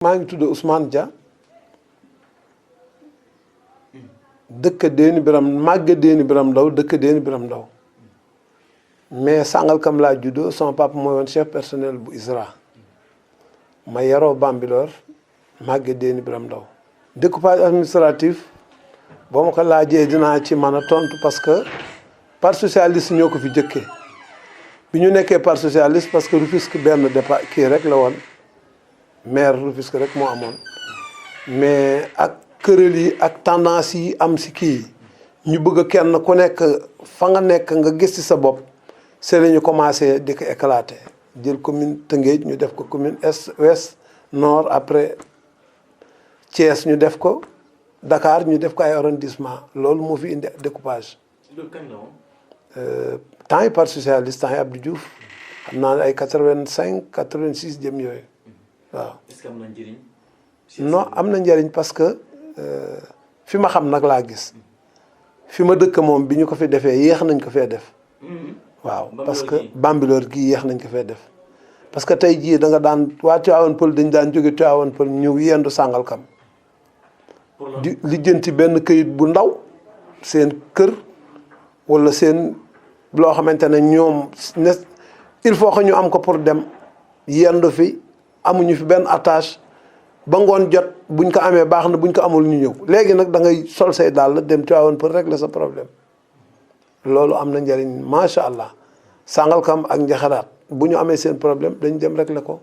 maa ngi tudd Ousmane Dia dëkk Déni Biram màgge Déni Biram Ndaw dëkk Déni Biram Ndaw mais Sangalkam laa juddoo sama papa mooy woon chef personnel bu ISRA ma yaroo Bambilor màgge Déni Biram Ndaw découpage administratif boo ma ko laajee dinaa ci mën a tontu parce que parti socialiste ñoo ko fi jëkkee bi ñu nekkee parti socialiste parce que Rufisque benn départ kii rek la woon maire Rufisque rek moo amoon mais ak këral yi ak tendance yi am si kii ñu bëgg kenn ku nekk fa nga nekk nga gis ci sa bopp c'est la ñu commencé di ko éclater jël commune Tëngéej ñu def ko commune est ouest nord après Thiès ñu def ko Dakar ñu def ko ay arrondissement loolu moo fi indi découpage. loolu kañ la woon. temps yi parti socialiste temps yi Abdou Diouf xam naa ay 85 86 jëm yooyu waaw. est-ce que am na njëriñ. non am na njëriñ parce que fi ma xam nag laa gis fi ma dëkk moom bi ñu ko fi defee yéex nañ ko fee def. waaw parce que Bambilor gii yéex nañ ko fee def. parce que tey jii da nga daan waa Tivaouane Peulh dañ daan jóge Tivaouane Peulh ñëw yendu Sangalkam di lijjanti benn këyit bu ndaw seen kër walla seen loo xamante ne ñoom ne il faut que ñu am ko pour dem yendu fi amuñu fi benn attache ba ngoon jot buñ ko amee baax na buñ ko amul ñu ñëw léegi nag da ngay sol say dàll dem Tivaouane pour régler sa problème loolu am na njëriñ macha allah Sangalkam ak Njaxaraat bu ñu amee seen problème dañ dem régler ko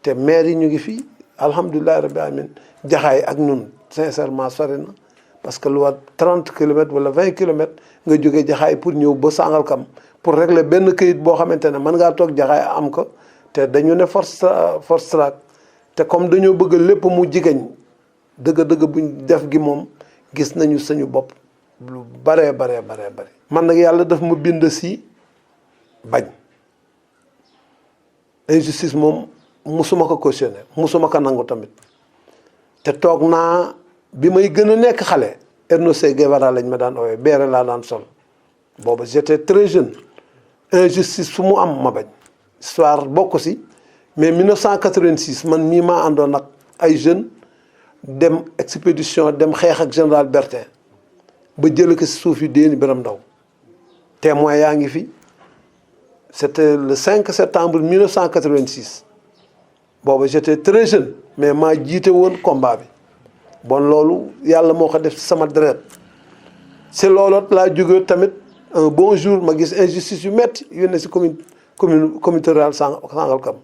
te maire yi ñu ngi fii alhamdulilah rabbi alamin jaxaay ak ñun sincèrement sori na parce que lu war 30 kilomètres wala 20 kilomètres nga jógee jaxaay pour ñëw ba Sangalkam pour régler benn këyit boo xamante ne mën ngaa toog jaxaay am ko te dañu ne force track te comme dañoo bëgg lépp mu jigéen dëgg-dëgg buñ def gi moom gis nañu suñu bopp lu baree bari man nag yàlla daf ma bind si bañ injustice moom musuma ko cautionné musuma ko nangu tamit te toog naa bi may gën a nekk xale Ernest Guevara lañ ma daan oowee beere laa daan sol booba j'étais très jeune injustice fu mu am ma bañ histoire bokk si mais 1986 man mii maa àndoon nag ay jeunes dem expédition dem xeex ak général Bertin ba jële ko si suuf yi Déni Biram Ndaw témoin yaa ngi fi c'était le 5 septembre 1986 booba j'étais très jeune mais maa jiite woon combat bi bon loolu yàlla moo ko def ci sama deret si looloot laa jóge tamit un bon jour ma gis injustice yu metti yu ne si communauté rurale Sangalkam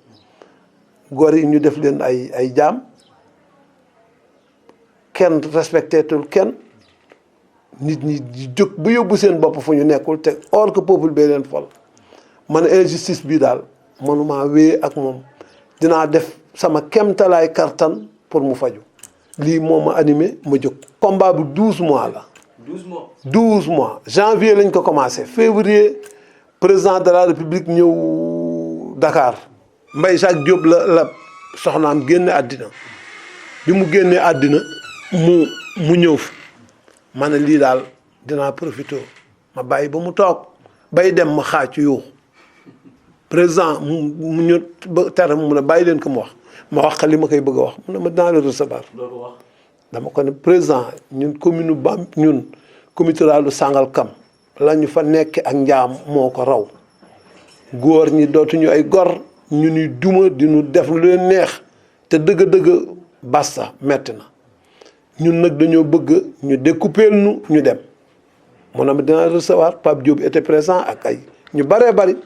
góor yi ñu def leen ay jaam kenn respecteetul kenn nit ñi di jóg bu yóbbu seen bopp fu ñu nekkul te or que peuple bee leen fol man injustice bii daal manuma wéy ak moom dinaa def sama kemtalaay kartan pour mu faju lii moo ma animé ma jóg combat bu 12 mois la 12 mois janvier lañ ko commencé février président de la république ñëw Dakar Mbaye Jacques Diop la soxnaam génne àddina bi mu génnee àddina mu ñëw fi ma ne lii daal dinaa profité ma bàyyi ba mu toog bay dem ma xaacu yuux président mu ñu ba tere mu ne bàyyi leen ko mu wax ma wax li ma koy bëgg a wax mu ne ma dinaa la recevoir dama ko ne président ñun commune Bam ñun comité ruralu Sangalkam la ñu fa nekk ak njaam moo ko raw góor ñi dootuñu ay gor ñu ni duma di ñu def lu leen neex te dëgg-dëgg basta metti na ñun nag dañoo bëgg ñu découper ñu dem mu ne ma dinaa recevoir Pape Diop était présent ak ay ñu baree bari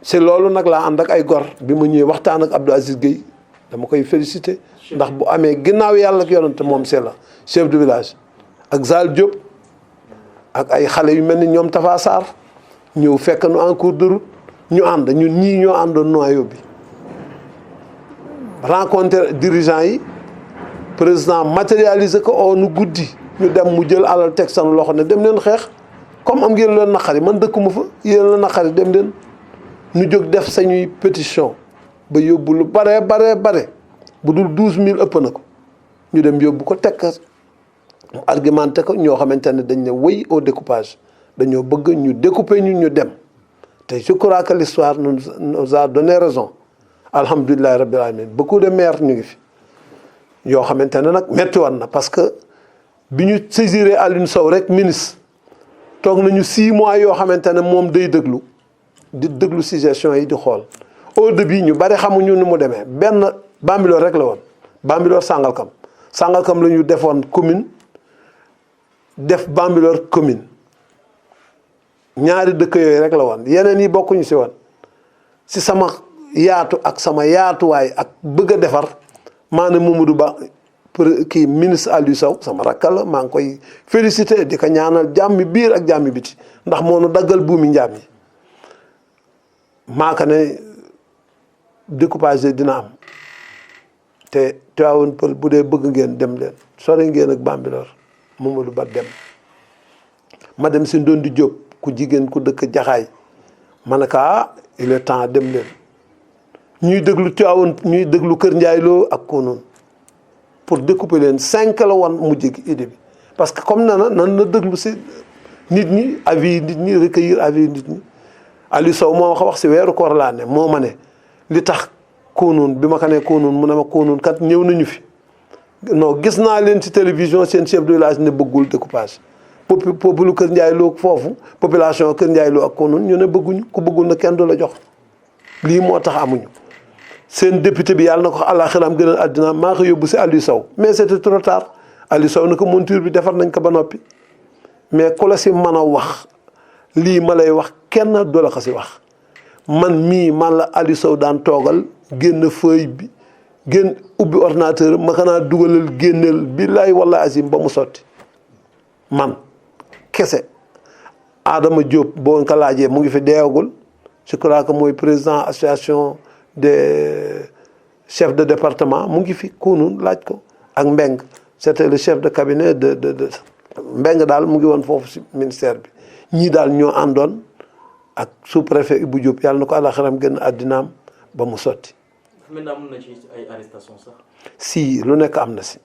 c'est loolu nag laa ànd ak ay gor bi ma ñëwee waxtaan ak Abdou Aziz Gueye dama koy féliciter ndax bu amee ginnaaw yàlla ak yonante moom c'est la chef de village ak Zal Diop ak ay xale yu mel ni ñoom Tafa Sarr ñëw fekk nu en cours de route ñu ànd ñun ñii ñoo àndoon noyau bi rencontre dirigeants yi président matérialisé ko oo nu guddi ñu dem mu jël alal teg sanu loxo ne dem leen xeex comme am ngeen leen naqari man dëkkuma fa yéen la naqari dem leen ñu jóg def sañuy pétition ba yóbbu lu bare bu dul 12000 ëpp na ko ñu dem yóbbu ko teg mu argumenté ko ñoo xamante ne dañ ne wéy au découpage dañoo bëgg ñu découper ñu dem te je crois que l'histoire nous a donné raison alhamdulilah rabbil alamin beaucoup de maires ñu ngi fi yoo xamante ne nag metti woon na parce que bi ñu saisiré Alioune Sow rek ministre toog nañu 6 mois yoo xamante ne moom day déglu di déglu suggestion yi di xool au début ñu bari xamuñu ni mu demee benn Bambilor rek la woon Bambilor Sangalkam la ñu defoon commune def Bambilor commune ñaari dëkk yooyu rek la woon yeneen yi bokkuñu si woon si sama yaatu ak sama yaatuwaay ak bëgg a defar maanaam Mamadou Ba pour kii ministre Aliou Sow sama rakka la maa ngi koy félicité di ko ñaanal jàmmi biir ak jàmmi biti ndax moo nu daggal buumi njaam yi maa ko ne découpage dina am te Tivaouane Peulh bu dee bëgg ngeen dem leen sore ngeen ak Bambilor Mamadou Ba dem ma dem si Ndondi Diop ku jigéen ku dëkk Jaxaay ma ne ko il est temps dem leen ñuy déglu Tivaouane ñuy déglu Kër Ndiaye Lo ak Kounoune pour découper leen 5 la woon mujj gi idée bi parce que comme nan na déglu si nit ñi avis nit ñi recueillir avis nit ñi Aliou Sow moo wax si weeru koor laa ne moo ma ne li tax Kounoune bi ma ko nee Kounoune mu ne ma Kounoune kat ñëw nañu fi non gis naa leen ci télévision seen chef de village ne bëggul découpage populu Kër Ndiaye Lo foofu population Kër Ndiaye Lo ak Kounoune ñu ne bëgguñu ku bëggul na kenn du la jox lii moo tax amuñu seen député bi yàlla na ko àllaaxiraam gënal àddina maa ko yóbbu si Aliou Sow mais c'était trop tard Aliou Sow na ko monture bi defar nañ ko ba noppi mais ku la si mën a wax lii ma lay wax kenn du la ko si wax man mii man la Aliou Sow daan toogal génn feuille bi génn ubbi ordinateur ma xanaa dugalal génneel billaay wallaay azim ba mu sotti man kese Adama Diop boo ko laajee mu ngi fi deewagul je crois que mooy président association des chefs de département mu ngi fi Kounoune laaj ko ak Mbeng c'était le chef de cabinet de Mbeng daal mu ngi woon foofu si ministère bi ñii daal ñoo àndoon ak sous-préfet Ibou Diop yàlla na ko àllaxaram gën àddinaam ba mu sotti. maintenant mun na ci ay arrestation sax. si lu nekk am na si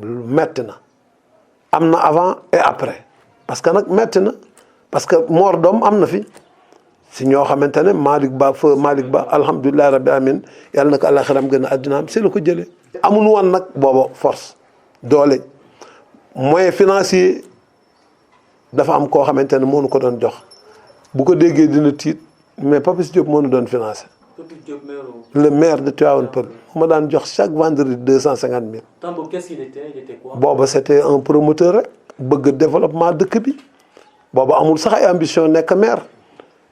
lu metti na am na avant et après parce que nag metti na parce que moor doom am na fi si ñoo xamante ne Malick Ba alhamdulilah rabbi amin yàlla na ko àllaxaram gën àddinaam si la ko jëlee. amuñu woon nag booba force doole moyen financier dafa am koo xamante ne moo nu ko doon jox bu ko déggee dina tiit mais Papis Diop moo nu doon financé. Le maire de Tivaouane Peulh ma daan jox chaque vendredi 250 000. Tambo, qu'est-ce qu'il était? Il était quoi? booba c'était un promoteur rek bëgg développement dëkk bi booba amul sax ay ambition nekk maire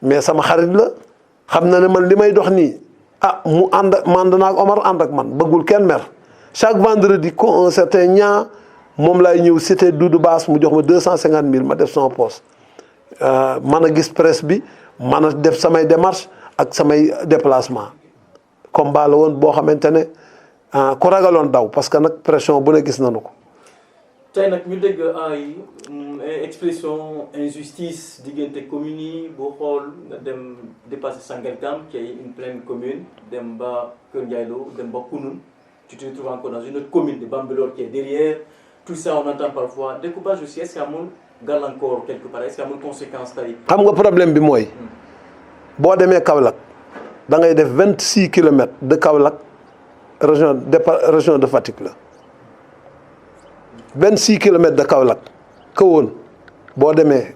mais sama xarit la xam na ne man li may dox nii mu ànd ak man danaa ak Omar ànd ak man bëggul kenn maire chaque vendredi ko un certain ñaa moom laay ñëw cité Doudou Bass mu jox ma 250 000 ma def sama poste man a gis presse bi man a def samay démarche ak samay déplacement combat la woon boo xamante ne ku ragaloon daw parce que nag pression bu ne gis nañu ko. tey nag ñu dégg ay expression injustice diggante communes yi boo xool nga dem dépasser Sangalkam qui est une pleine commune dem ba Kër Ndiaye Lo dem ba Kounoune tu te retrouves encore dans une autre commune de Bambilor qui est derrière tout ça on entend parfois découpage aussi est-ce qu'il y a amul gàllankoor quelque part est-ce qu'il y a amul conséquence tey. xam nga problème bi mooy. boo demee Kaolack da ngay def 26 kilomètres de Kaolack région de Fatick la 26 kilomètres de Kaolack kawoon boo demee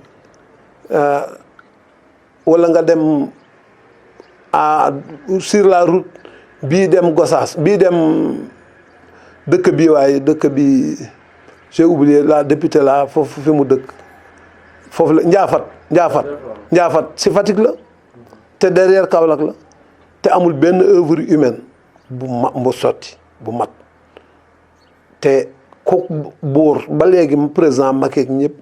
wala nga dem sur la route bii dem Gossas bii dem dëkk bi waaye dëkk bi j'ai oublié la députée la foofu fi mu dëkk foofu la Ndiafat si Fatick la. te derrière Kaolack la te amul benn œuvre humaine bu sotti bu mat te ku buur ba léegi président Macky ak ñëpp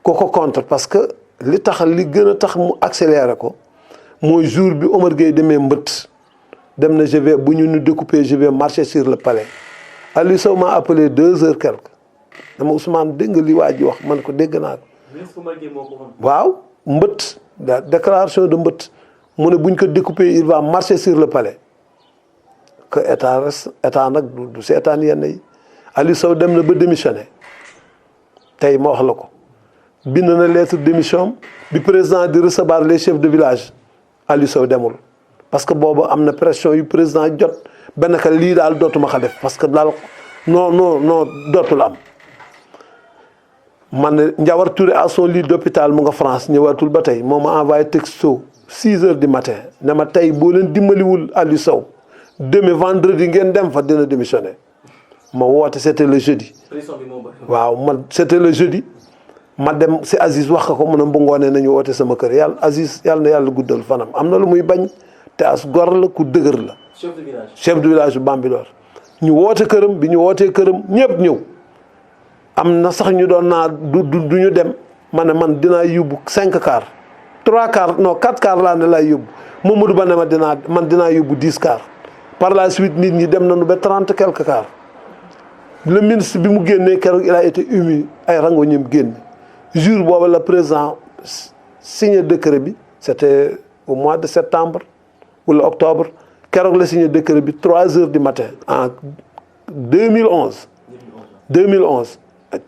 ko contre parce que li tax li gën a tax mu accéléré ko mooy jour bi Omar Gueye demee mbët dem na bu ñu découper je vais marcher sur le palais Aliou Sow m'a appelé 2 heures quelque dama Ousmane dégg nga li waa ji wax man ko dégg naa ko. waaw mbët la déclaration de mbët. mu ne bu ñu ko découper il va marcher sur le palais que état nag du seetaan yenn yi Aliou Sow dem na ba démissionné tey ma wax la ko bind na lettre démission bi président di recevoir les chefs de village Aliou Sow demul parce que boobu am na pression yu président jot benn ka lii daal dootuma ko def parce que daal non dootul am. man ne Ndiawar Touré à son lit d'hôpital mu nga France ñëwaatul ba tey moo ma envoyé texto 6 heures du matin ne ma tey boo leen dimbaliwul Aliou Sow demain vendredi ngeen dem fa dina démissionner ma woote c'était le jeudi. waaw man c'était le jeudi ma dem si Aziz wax ko mu ne bu ngoonee nañu woote sama kër yàlla Aziz yàlla na yàlla guddal fanam am na lu muy bañ te as gor la ku dëgër la. chef de village bu Bambilor ñu woote këram bi ñu wootee këram ñëpp ñëw. am na sax ñu doon naa du ñu dem ma ne man dinaa yóbbu 5 cars 3 cars non 4 cars laa ne laay yóbbu Mamadou Ba ne ma dinaa yóbbu 10 cars par la suite nit ñi dem nañu ba 30 quelques cars le ministre bi mu génnee keroog il a été ému ay rango ñëm génn jour boobu la président signé décret bi c'était au mois de septembre wala octobre keroog la signé décret bi 3 heures du matin en 2011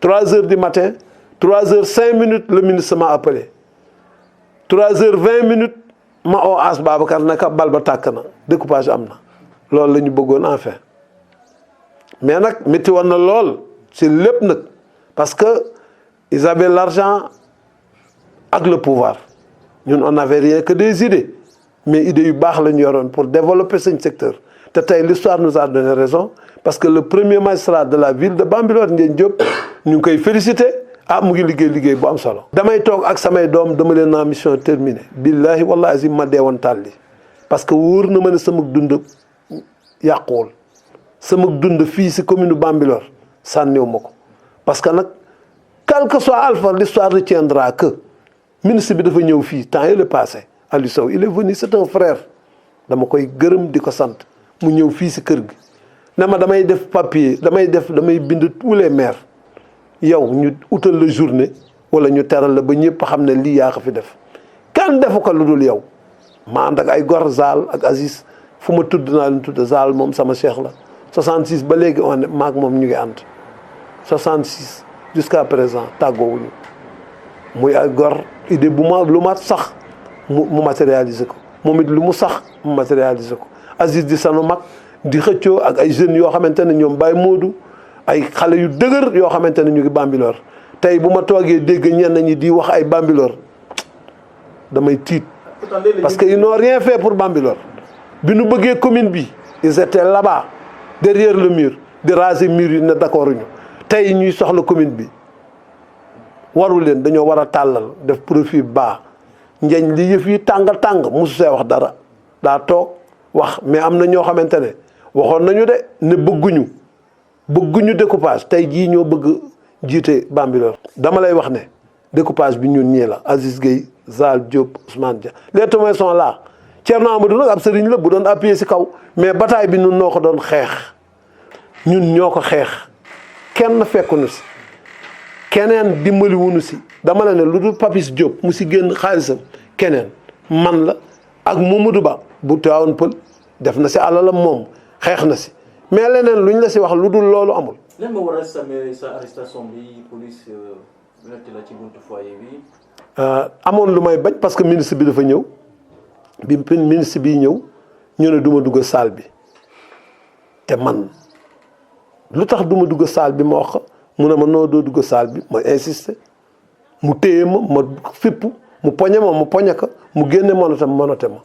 3 heures du matin 3 heures 5 minutes le ministre m'a appelé 3 heures 20 minutes ma oo As Babacar naka bal ba tàkk na découpage am na loolu la ñu bëggoon enfin mais nag métti woon na lool ci lépp nag parce que ils avaient l'argent ak le pouvoir ñun on n'avait rien que des idées mais idées yu baax la ñu yoroon pour développer ce secteur te tey l'histoire nous a donné raison parce que le premier magistrat de la ville de Bambilor Ndiène Diop ñu ngi koy féliciter mu ngi liggéey bu am solo. damay toog ak samay doom dama leen naa mission terminée billahi wallahi azim ma deewoon tàlli parce que wóor na ma ne sama dund yàquwul sama dund fii si commune Bambilor sànniw ma ko parce que nag quel que soit alpha l'histoire retiendra que ministre bi dafa ñëw fii temps yii le passé Aliou Sow il est venu c'est un frère dama koy gërëm di ko sant mu ñëw fii si kër gi ne ma damay def papier damay bind tous les maires yow ñu utal la journée wala ñu teral la ba ñëpp xam ne lii yaa ko fi def kenn defu ko lu dul yow ma ànd ak ay gor Zal ak Aziz fu ma tudd naa leen tudd Zal moom sama cheikh la 66 ba léegi on est maag moom ñu ngi ànd 66 jusqu'à présent tàggoowuñu muy ay gor idée bu ma lu ma sax mu matérialiser ko moom it lu mu sax mu matérialiser ko Aziz di sanu mag di xëccoo ak ay jeunes yoo xamante ne ñoom Baye Modou ay xale yu dëgër yoo xamante ne ñu ngi Bambilor tey bu ma toogee dégg ñenn ñi di wax ay Bambilor damay tiit parce que ils n'ont rien fait pour Bambilor bi nu bëggee commune bi ils étaient là-bas derrière le mur di raser mur yi ne d'accord ñu tey ñuy soxla commune bi waru leen dañoo war a tàllal def profil bas njeñ li yëf yi tàng musu see wax dara daa toog wax mais am na ñoo xamante ne waxoon nañu de ne bëgguñu découpage tey jii ñoo bëgg jiite Bambilor dama lay wax ne découpage bi ñun ñii la Aziz Gueye Zal Diop Ousmane Dia les témoins sont là Thierno Amadou nag ab sëriñ la bu doon appuyer ci kaw mais bataille bi ñun noo ko doon xeex ñun ñoo ko xeex kenn fekkuñu ci keneen dimbali wuñu ci dama la ne lu dul Papis Diop mu ci génn xaalisam keneen man la ak Mamadou Ba bu Tivaouane Peulh def na ci alalam moom xeex na ci mais leneen luñ la ci wax lu dul loolu amul. lan moo waral sa arrestation bi police nekk la ci buntu foyer bi. amoon lu may bañ parce que ministre bi dafa ñëw bi ministre bi ñëw ñu ne du ma dugg salle bi te man lu tax du ma dugg salle bi ma wax mu ne ma noo doo dugg salle bi ma insister mu téye ma fippu mu poñe ko mu génne monote ma.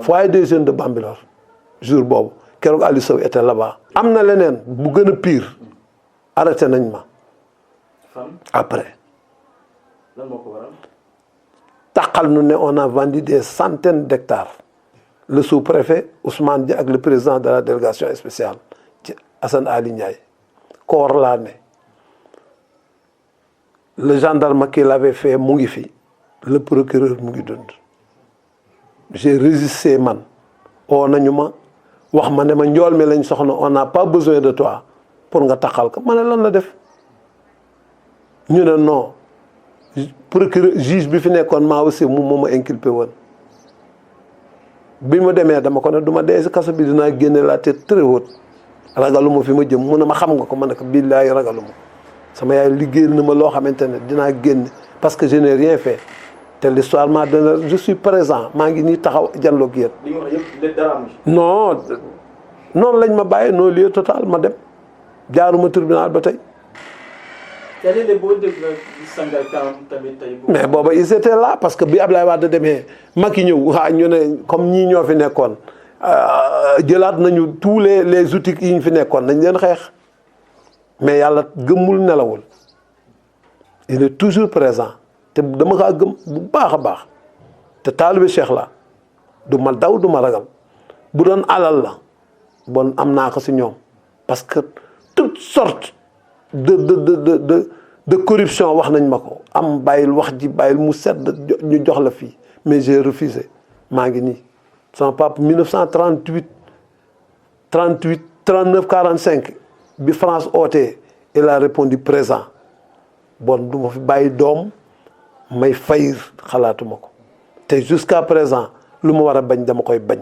foyer des jeunes de Bambilor jour boobu keroog Aliou Sow était là-bas. am na leneen bu gën a pire arrêté nañ ma. après. lan moo ko waral. taxal nu ne on a vendu des centaines d'hectares le sous-préfet Ousmane Dia ak le président de la délégation spéciale ci Assane Ali Ndiaye koor laa ne le gendarme qui l'avait fait mu ngi fi le procureur mu ngi dund j'ai résisté man oo nañu ma wax ma ne ma njool mi lañ soxna on n'a pas besoin de toi pour nga taxal ko ma ne lan la def ñu ne non procureur juge bi fi nekkoon maa aussi moom ma inculpé woon bi ma demee dama ko ne du ma dee si kaso bi dinaa génne la tête très haute ragaluma fi ma jëm mu ne ma xam nga ko ma ne ko billaahi ragaluma sama yaay liggéey na ma loo xamante ne dinaa génn parce que je n'ai rien fait te l'histoire m'a donné je suis présent maa ngi nii taxaw janloog yéen. li nga wax yëpp lépp dara am ci. non noonu lañ ma bàyyi non lieu total ma dem jaaruma tribunal ba tey. léeg-léeg boo dégg Sangalkam tamit tey. mais booba ils étaient là parce que bi Ablaye Wade demee Macky ñëw waa ñu ne comme ñii ñoo fi nekkoon jëlaat nañu tous les outils yi ñu fi nekkoon nañ leen xeex mais yàlla gëmmul nelawul il est toujours présent te dama kaa gëm bu baax a baax te taalibe Cheikh la du ma daw du ma ragal bu doon alal la bon am naa ko si ñoom parce que toutes sortes de corruption wax nañ ma ko am bàyyil wax ji bàyyil mu sedd ñu jox la fii mais j'ai refusé maa ngi nii sama papa 1938 38 39 45 bi France ootee il a répondu présent bon du ma fi bàyyi doom may fayir xalaatuma ko te jusqu'à présent lu ma war a bañ dama koy bañ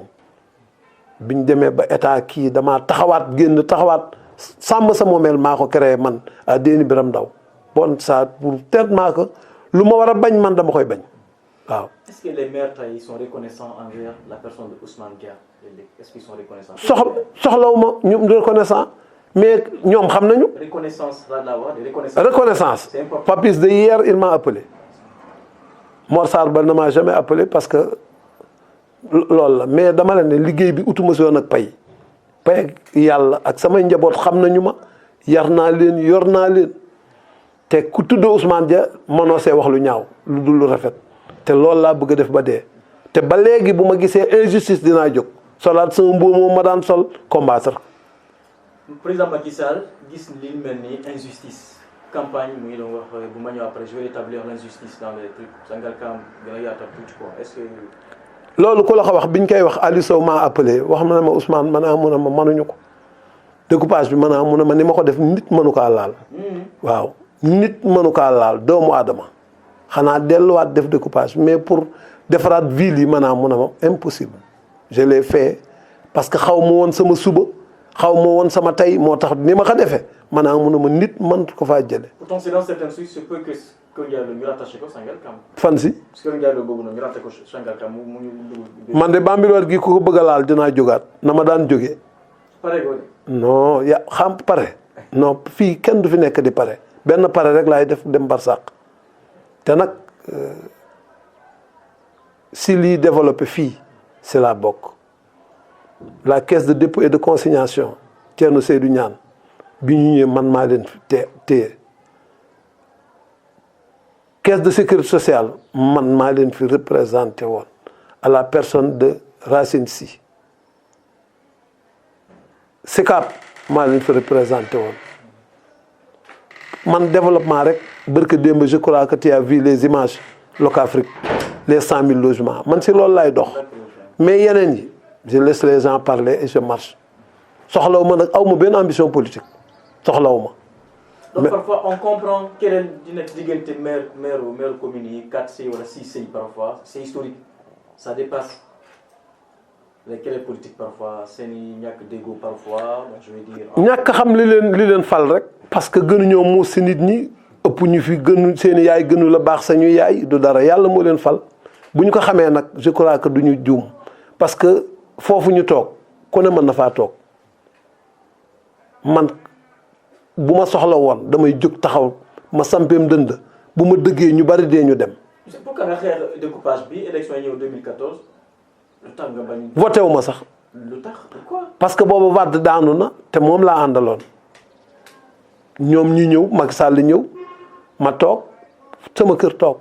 biñ demee ba état kii damaa taxawaat génn taxawaat sàmm sa moomeel maa ko créé man à Déni Biram Ndaw bon ça pour tellement que lu ma war a bañ man dama koy bañ waaw. Est-ce que les maires tey sont reconnaissants envers la personne de Ousmane Dia est-ce qu'ils sont reconnaissants. soxlawuma ñu reconnaissant mais ñoom xam nañu. reconnaissance la wax reconnaissance. C'est important. Papis de hier il m'a appelé Mor Sarr ba ne m'a jamais appelé parce que loolu la mais dama la ne liggéey bi utuma si woon ak pay ak yàlla ak samay njaboot xam nañu ma yar naa leen yor naa leen te ku tudd Ousmane Dia mënoo see wax lu ñaaw lu dul lu rafet te loolu laa bëgg a def ba dee te ba léegi bu ma gisee injustice dinaa jóg solaat sama mbubb moom ma daan sol combattre. président Macky Sall gis li mel ni injustice campagne mu ngi doon wax bu ma ñëw après je vais rétablir l'injustice dans les trucs Sangalkam gën a yaatal tuuti quoi est-ce que. loolu ku la ko wax biñ koy wax Aliou Sow maa appelé wax ma ne ma Ousmane man mun a ma mënuñu ko découpage bi mun a ma ni ma ko def nit mënu kaa laal. waaw nit mënu kaa laal doomu aadama xanaa delluwaat def découpage mais pour defaraat ville yi mun a ma impossible. je l'ai fait parce que xaw ma woon sama suba xaw ma woon sama tey moo tax ni ma ko defee mun a ma nit mën ko faa jële. pourtant c'est dans certaines suites c'est peu que Ndiaye ñu rattaché ko Sangalkam. fan si. parce que Ndiaye boobu noonu ñu rattaché ko Sangalkam mu man de Bambilor gi ku ko bëgg a laal dinaa jógaat na ma daan jógee. pare ko non ya xam pare. non fii kenn du fi nekk di pare benn pare rek laay def dem barsàq te nag si lii développé fii c'est la bokk la caisse de dépôt et de consignation Thierno Seydou Niane bi ñu ñëwee man maa leen téye caisse de sécurité sociale man maa leen fi représenté woon à la personne de Racine Sy SICAP maa leen fi représenté woon man développement rek barke démb je crois que tu as vu les images Locafrique les 100 000 logements man si loolu laay dox mais yeneen yi je laisse les gens parler et je marche soxlawu ma nag aw ma benn ambition politique soxlawu ma. donc parfois on comprend keneen di nekk diggante maire commune yi 4C wala 6C parfois c'est historique ça dépasse les querelles politiques parfois seen i ñàkk déggoo parfois je veux dire. ñàkk xam li leen fal rek. parce que gënuñoo muus si nit ñi ëpp ñu fi gënu seen yaay gënu la baax sañu yaay du dara yàlla moo leen fal bu ñu ko xamee nag je crois que du ñu juum parce que foofu ñu toog ku ne mën na faa toog man. bu ma soxla woon damay jóg taxaw ma sampeem dënd bu ma dëggee ñu bari dee ñu dem. c'est pourquoi nga xeex découpage bi élection yi ñëw 2014 lu tax nga bañ. voté wu ma sax. lu tax pourquoi. parce que boobu Wade daanu na te moom laa àndaloon ñoom ñu ñëw Macky Sall ñëw ma toog sama kër toog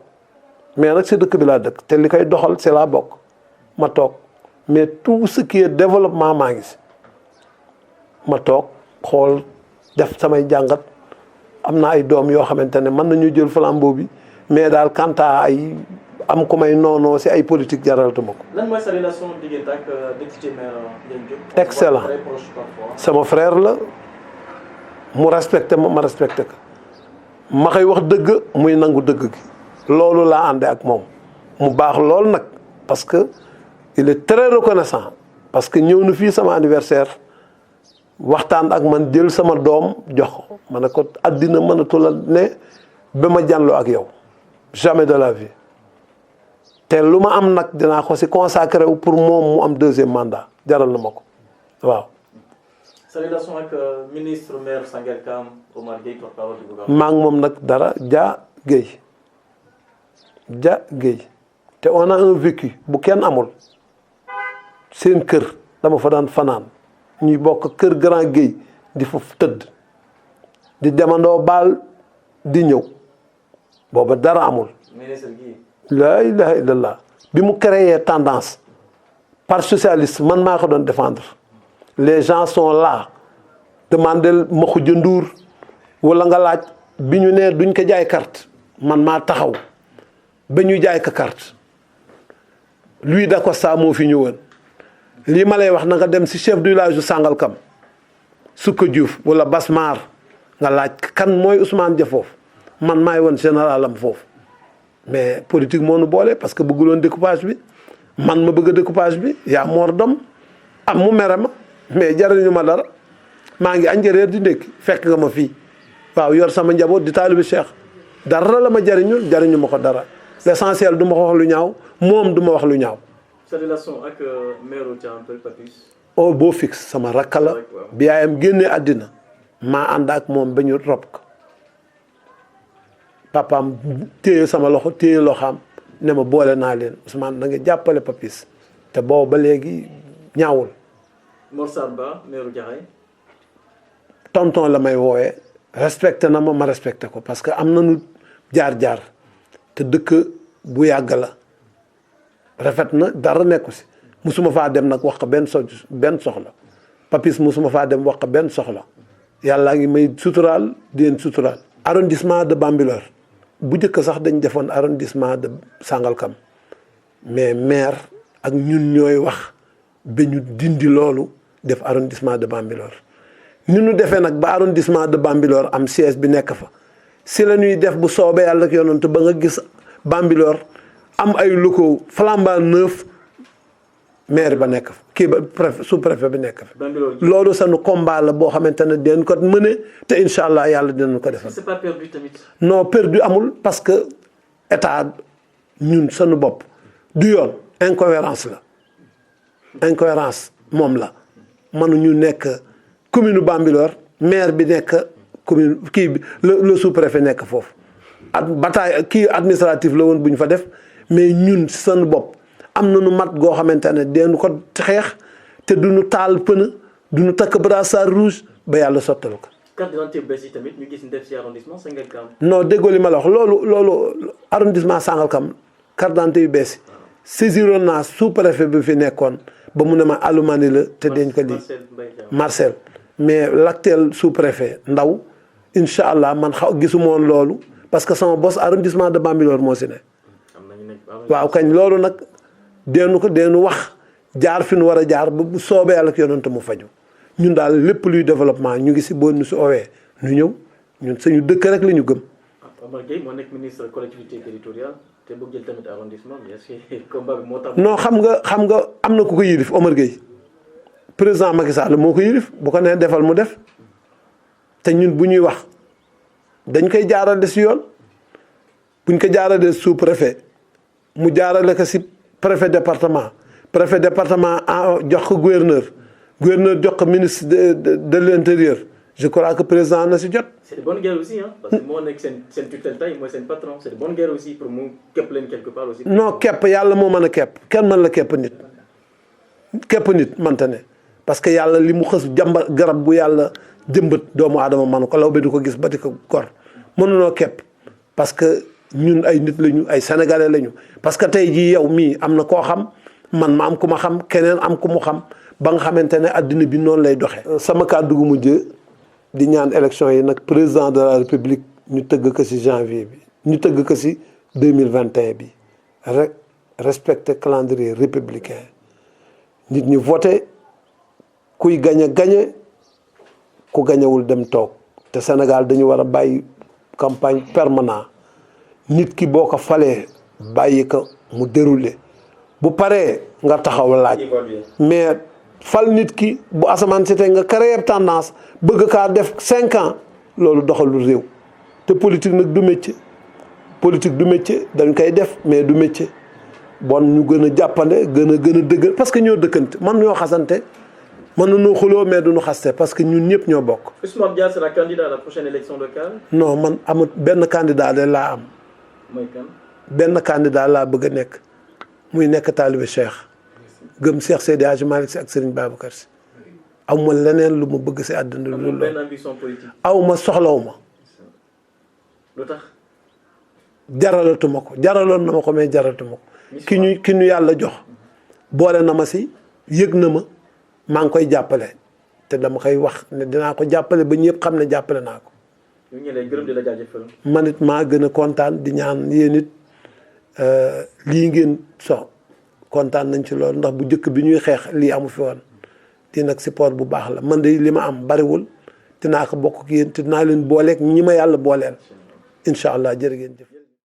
mais nag si dëkk bi laa dëkk te li koy doxal c'est la bokk ma toog mais tout ce qui est développement maa ngi si ma toog xool. def samay jàngat am na ay doom yoo xamante ne mën nañu jël flambeau bi mais daal quant à ay am ku may noonoo si ay politique jaralatuma ko. lan mooy sa relation diggante ak député maire Ndiaye Diop. excellent sama frère la mu respecté ma respecté ko ma koy wax dëgg muy nangu dëgg gi loolu laa ànde ak moom mu baax lool nag parce que il est très reconnaissant parce que ñëw na fii sama anniversaire. waxtaan ak man jël sama doom jox ko ma ne ko àddina mënatu la ne ba ma jànloo ak yow jamais de la vie te lu ma am nag dinaa ko si consacré wu pour moom mu am deuxième mandat jaral na ma ko waaw. sa relation ak ministre maire Sangalkam Omar Gueye porte-parole du gouvernement. maa ngi moom nag dara Dia Gueye te on a un vécu bu kenn amul seen kër dama fa daan fanaan ñuy bokk kër Grand Gueye di fa tëdd di demandoo baal di ñëw booba dara amul. ministre Gueye. la ilaha illallah bi mu créé tendance parti socialiste man maa ko doon défendre les gens sont là demandel Makhoudia Ndour wala nga laaj bi ñu nee duñ ko jaay carte man maa taxaw ba ñu jaay ko carte Louis Dacosta moo fi ñëwoon lii ma lay wax na nga dem si chef du village du Sangalkam Souka Diouf wala Basmar nga laaj kan mooy Ousmane Dia foofu man maay woon général am foofu mais politique moo nu boole parce que bëgguloon découpage bi man ma bëgg découpage bi yaa moor dom am mu mere ma mais jariñu ma dara maa ngi añ reer di ndékki fekk nga ma fii waaw yor sama njaboot di taalibi Cheikh dara la ma jariñu ma ko dara l'essentiel du ma ko wax lu ñaaw moom du ma wax lu ñaaw. sa relation ak maire Tivaouane Peulh Papis. oh boo fixe sama rakka la bi yaayam génnee àddina maa ànd ak moom ba ñu rob ko papaam téye sama loxo téye loxaam ne ma boole naa leen Ousmane da nga jàppale Papis te boobu ba léegi ñaawul. Mor Sarr Ba maire Jaxaay. tonton la may woowee respecté na ma respecté ko parce que am nañu jaar-jaar te dëkk bu yàgg la rafet na dara nekku si musuma faa dem nag wax ko benn soxla Papis musuma faa dem wax ko benn soxla yàllaa ngi may suturaal di leen suturaal. arrondissement de Bambilor bu njëkk sax dañ defoon arrondissement de Sangalkam mais maire ak ñun ñooy wax ba ñu dindi loolu def arrondissement de Bambilor ni ñu defee nag ba arrondissement de Bambilor am siège bi nekk fa si la ñuy def bu soobee yàlla ak yonantu ba nga gis Bambilor am ay locaux flambant neuf maire ba nekk fa kii ba préfet sous préfet bi nekk fa. loolu sunu combat la boo xamante ne dinañ ko mëne te incha allah yàlla dinañ ko defal. c'est pas perdu tamit. non perdu amul parce que état ñun sunu bopp du yoon incohérence la incohérence moom la mënuñu nekk commune Bambilor maire bi nekk commune kii bi le sous préfet nekk foofu bataille kii administratif la woon bu ñu fa def mais ñun sunu bopp. am na nu mat goo xamante ne deenu ko xeex te duñu taal pënë duñu takk brassard rouge ba yàlla sottal ko. carte d'identité bees yi tamit ñu gis ñu def ci arrondissement Sangalkam. non déggoo li ma la wax loolu arrondissement Sangalkam carte d'identité yu bees yi saisiroon naa sous préfet bi fi nekkoon ba mu ne ma alumani la te deñ ko lii Marcel mais l'actuel sous préfet Ndaw incha allah man gisuma woon loolu parce que sama bos arrondissement de Bambilor moo si ne. waaw kañ loolu nag. deenu wax jaar fi nu war a jaar ba bu soobee yàlla ak yonent mu faju ñun daal lépp luy développement ñu ngi si boo nu si owee nu ñëw ñun suñu dëkk rek la ñu gëm. Omar Gueye moo nekk ministre collectivité territoriale te bëgg jël tamit arrondissement bi est-ce que combat bi moo tax. non xam nga am na ku ko yilif Omar Gueye président Macky Sall moo ko yilif bu ko nee defal mu def te ñun bu ñuy wax dañ koy jaarale si yoon buñ ko jaarale sous préfet mu jaarale ko si. préfet département jox ko gouverneur jox ko ministre de l'intérieur je crois que président na si jot. c'est de bonne guerre aussi parce que moo nekk seen tutelle tey mooy seen patron c'est de bonne guerre aussi pour mu képp leen quelque part aussi. non képp yàlla moo mën a képp kenn mën la képp nit mënta ne parce que yàlla li mu xës jàmba garab bu yàlla jëmbat doomu aadama manu ko law ba di ko gis ba di ko gor mënunoo képp parce que. ñun ay nit lañu ay sénégalais lañu parce que tey jii yow mii am na koo xam man ma am ku ma xam keneen am ku mu xam ba nga xamante ne addina bi noonu lay doxee. sama kàddu gu mujj di ñaan élection yi nag président de la république ñu tëgg ko ci janvier bi ñu tëgg ko ci 2021 bi rek respecter calendrier républicain nit ñi voté kuy gañe ku gañewul dem toog te Sénégal dañu war a bàyyi campagne permanent. nit ki boo ko falee bàyyi ko mu déroulé bu paree nga taxaw laaj mais fal nit ki bu asamaan si tey nga créer tendance bëgg kaa def 5 ans loolu doxalul réew te politique nag du métier dañ koy def mais du métier bon ñu gën a jàppande gën a dëggal parce que ñoo dëkkante man ñoo xasante mën nañoo xuloo mais duñu xaste parce que ñun ñëpp ñoo bokk. Ousmane Dia sera candidat à la prochaine élection locale. non man amut benn candidat de laa am. mooy kan. benn candidat laa bëgg a nekk muy nekk taalibe Cheikh gëm Cheikh Seydi Hadji Malick Sy ak Serigne Babacar Sy aw ma leneen lu ma bëgg si àdduna lu loolu benn ambition politique. aw ma soxlaw ma. lu tax. jaralatuma ko jaraloon na ma ko mais jaralatuma ko. ki ñu yàlla jox boole na ma si yëg na ma maa ngi koy jàppale te dama koy wax ne dinaa ko jàppale ba ñëpp xam ne jàppale naa ko. ñu ngi lay gërëm di la jaajëfal. man it maa gën a kontaan di ñaan yéen it lii ngeen kontaan nañ ci loolu ndax bu njëkk bi ñuy xeex lii amu fi woon di nag support bu baax la man de li ma am bariwul dinaa ko bokk ak yéen te dinaa leen booleeg ñi ma yàlla booleel incha allah jërë ngeen jëf.